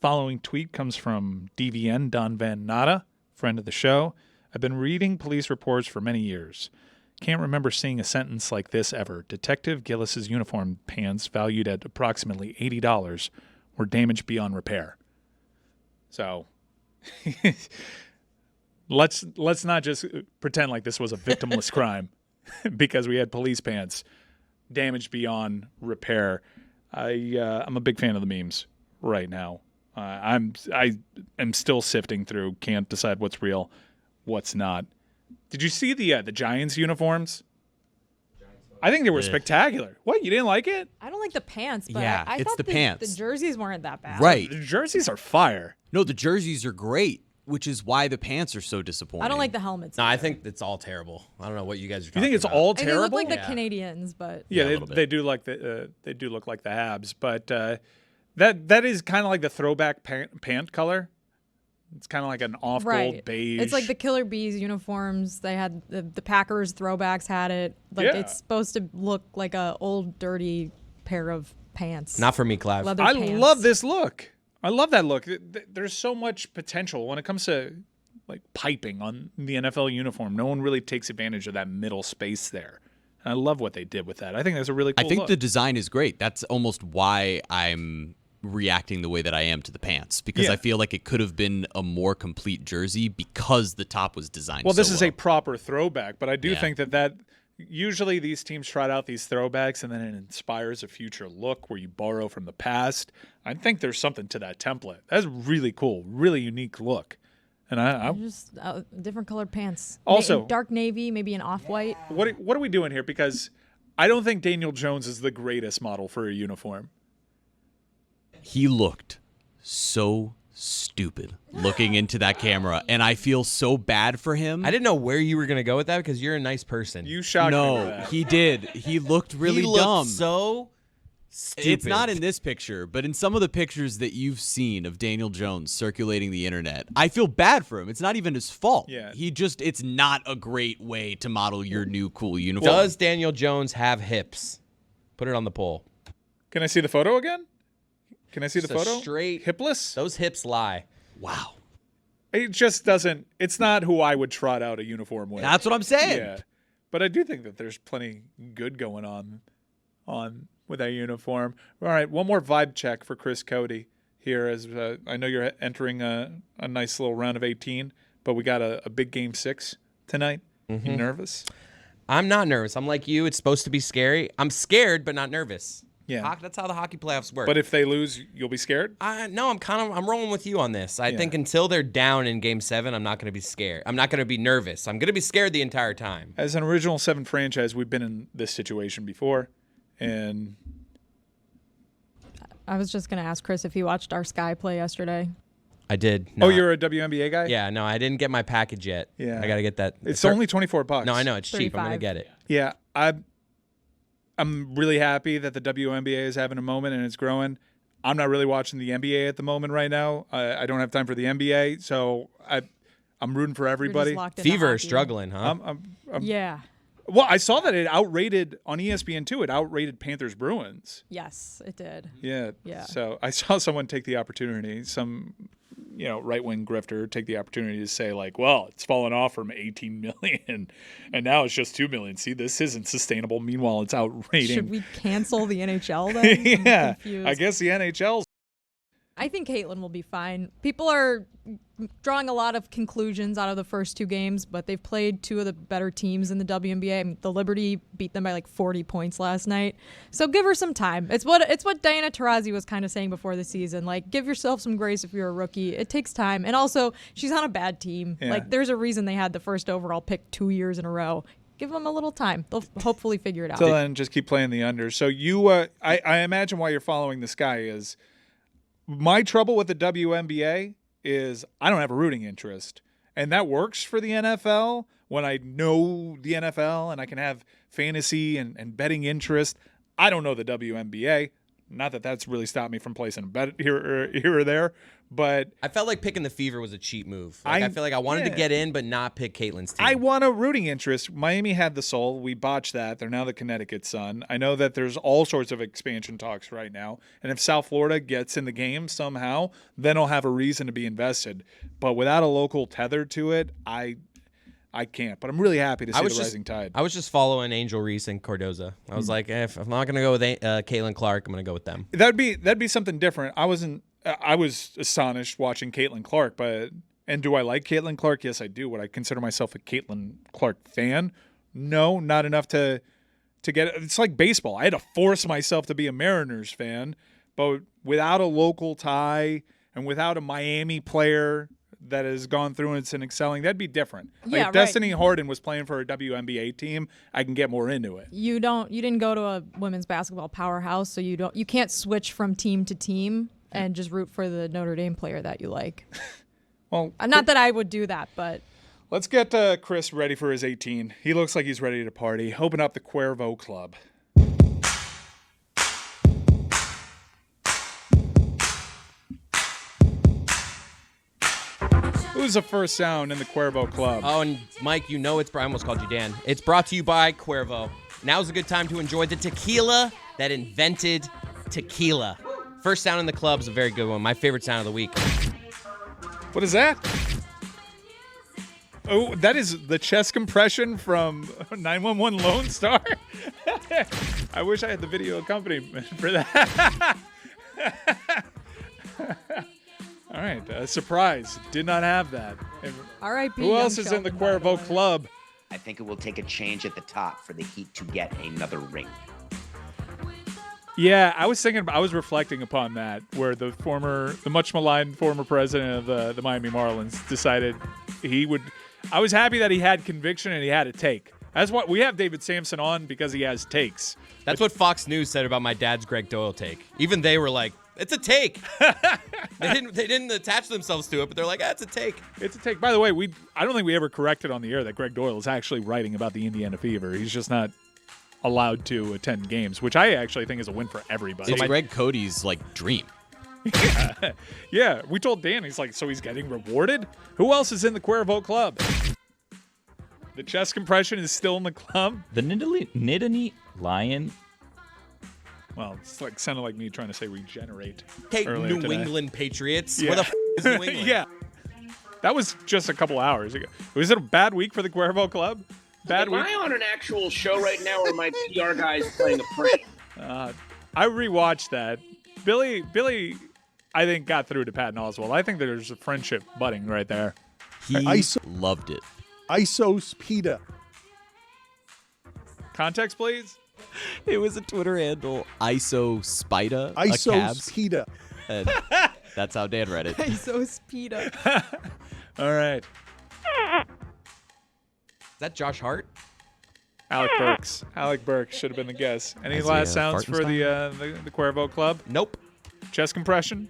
Following tweet comes from DVN Don Van Natta, friend of the show. I've been reading police reports for many years. Can't remember seeing a sentence like this ever. Detective Gillis's uniform pants, valued at approximately $80, were damaged beyond repair. So let's not just pretend like this was a victimless crime because we had police pants damaged beyond repair. I'm a big fan of the memes right now. I am still sifting through, can't decide what's real, what's not. Did you see the Giants uniforms? I think they were spectacular. What, you didn't like it? I don't like the pants, but Yeah, I it's thought the pants. The jerseys weren't that bad. Right. The jerseys are fire. No, the jerseys are great, which is why the pants are so disappointing. I don't like the helmets. No, I think it's all terrible. I don't know what you guys are talking about. You think it's all They terrible? look like the Canadians, but Yeah, a little bit. they do look like the Habs, but that is kind of like the throwback pant color. It's kind of like an off gold beige. It's like the Killer Bees uniforms. They had the Packers throwbacks had it. Like Yeah. it's supposed to look like a old dirty pair of pants. Not for me, Clive. Leather I pants. love this look. I love that look. There's so much potential when it comes to like piping on the NFL uniform. No one really takes advantage of that middle space there. And I love what they did with that. I think that's a really cool I think look. the design is great. That's almost why I'm reacting the way that I am to the pants, because Yeah. I feel like it could have been a more complete jersey because the top was designed Well, this so is well. a proper throwback, but I do Yeah. think that usually these teams trot out these throwbacks and then it inspires a future look where you borrow from the past. I think there's something to that template. That's really cool, really unique look. And I Just different colored pants. Also- dark navy, maybe an off-white. what are we doing here? Because I don't think Daniel Jones is the greatest model for a uniform. He looked so stupid looking into that camera, and I feel so bad for him. I didn't know where you were going to go with that because you're a nice person. You shocked me with No, that. he did. He looked really he looked dumb. so stupid. It's not in this picture, but in some of the pictures that you've seen of Daniel Jones circulating the internet, I feel bad for him. It's not even his fault. Yeah. It's not a great way to model your new cool uniform. Does Daniel Jones have hips? Put it on the poll. Can I see the photo again? Can I see the Just a photo? straight- hipless? Those hips lie. Wow. It just doesn't. It's not who I would trot out a uniform with. That's what I'm saying. Yeah, but I do think that there's plenty good going on with that uniform. All right, one more vibe check for Chris Cody here. As I know you're entering a nice little round of 18, but we got a big game 6 tonight. Mm-hmm. You nervous? I'm not nervous. I'm like you. It's supposed to be scary. I'm scared, but not nervous. Yeah. That's how the hockey playoffs work. But if they lose, you'll be scared. No, I'm rolling with you on this. I think until they're down in Game 7, I'm not going to be scared. I'm not going to be nervous. I'm going to be scared the entire time. As an Original 7 franchise, we've been in this situation before, and I was just gonna ask Chris if he watched our Sky play yesterday. I did. oh, you're a WNBA guy? Yeah, no, I didn't get my package yet. Yeah. I got to get that. It's only $24. No, I know. It's cheap. I'm going to 35. get it. Yeah, I'm really happy that the WNBA is having a moment and it's growing. I'm not really watching the NBA at the moment right now. I don't have time for the NBA, so I'm rooting for You're everybody. just locked into Fever hockey. struggling, huh? Yeah. Well, I saw that it outrated on ESPN too. It outrated Panthers Bruins. Yes, it did. Yeah. Yeah. So I saw someone take the opportunity, some right-wing grifter take the opportunity to say like, well, it's fallen off from 18 million and now it's just 2 million. See, this isn't sustainable. Meanwhile, it's outrating. Should we cancel the NHL then? I'm yeah. confused. I guess the NHL's I think Caitlin will be fine. People are drawing a lot of conclusions out of the first 2 games, but they've played 2 of the better teams in the WNBA. I mean, the Liberty beat them by like 40 points last night. So give her some time. It's what Diana Taurasi was kind of saying before the season. Like, give yourself some grace if you're a rookie. It takes time. And also, she's on a bad team. Yeah. Like, there's a reason they had the first overall pick 2 years in a row. Give them a little time. They'll hopefully figure it out. So then just keep playing the under. So you, I imagine why you're following this guy is my trouble with the WNBA is I don't have a rooting interest. And that works for the NFL when I know the NFL and I can have fantasy and betting interest. I don't know the WNBA. Not that that's really stopped me from placing a bet here or there, but I felt like picking the Fever was a cheap move. I feel like I wanted to get in, but not pick Caitlin's team. I want a rooting interest. Miami had the Soul. We botched that. They're now the Connecticut Sun. I know that there's all sorts of expansion talks right now, and if South Florida gets in the game somehow, then I'll have a reason to be invested. But without a local tether to it, I can't. But I'm really happy to see the rising tide. I was just following Angel Reese and Cardoza. I was like, if I'm not going to go with Caitlin Clark, I'm going to go with them. That'd be something different. I was astonished watching Caitlin Clark, and do I like Caitlin Clark? Yes, I do. Would I consider myself a Caitlin Clark fan? No, not enough to get it. It's like baseball. I had to force myself to be a Mariners fan, but without a local tie and without a Miami player that has gone through and it's excelling, that'd be different. Like if Destiny Harden was playing for a WNBA team, I can get more into it. You didn't go to a women's basketball powerhouse, so you can't switch from team to team and just root for the Notre Dame player that you like. Well, not that I would do that, but let's get Chris ready for his 18. He looks like he's ready to party. Open up the Cuervo Club. Who's the first sound in the Cuervo Club? Oh, and Mike, you know I almost called you Dan. It's brought to you by Cuervo. Now's a good time to enjoy the tequila that invented tequila. First sound in the club is a very good one. My favorite sound of the week. What is that? Oh, that is the chest compression from 911 Lone Star. I wish I had the video accompaniment for that. All right, surprise. Did not have that. R.I.P. Who else is in the Cuervo Club? I think it will take a change at the top for the Heat to get another ring. Yeah, I was reflecting upon that, where the much maligned former president of the Miami Marlins decided he would. I was happy that he had conviction and he had a take. That's what we have David Sampson on, because he has takes. That's what Fox News said about my dad's Greg Doyle take. Even they were like, it's a take. They didn't attach themselves to it, but they're like, it's a take. It's a take. By the way, I don't think we ever corrected on the air that Greg Doyle is actually writing about the Indiana Fever. He's just not allowed to attend games, which I actually think is a win for everybody. It's Greg Cody's dream. Yeah, we told Dan, he's like, so he's getting rewarded? Who else is in the Cuervo Club? The chest compression is still in the club. The Nittany Lion. Well, it's sounded like me trying to say regenerate. Hey, New today. England Patriots. Yeah. Where the is New England? Yeah. That was just a couple hours ago. Was it a bad week for the Cuervo Club? Bad week? Am I on an actual show right now, or my PR guys playing a prank? I rewatched that. Billy, I think, got through to Patton Oswalt. I think there's a friendship budding right there. He loved it. Isospeda. Context, please. It was a Twitter handle, Isospida. Isospeda. And that's how Dan read it. Isospeda. All right. Is that Josh Hart? Alec Burks. Alec Burks should have been the guess. Any Is he last sounds for Bartenstein? the Cuervo Club? Nope. Chest compression?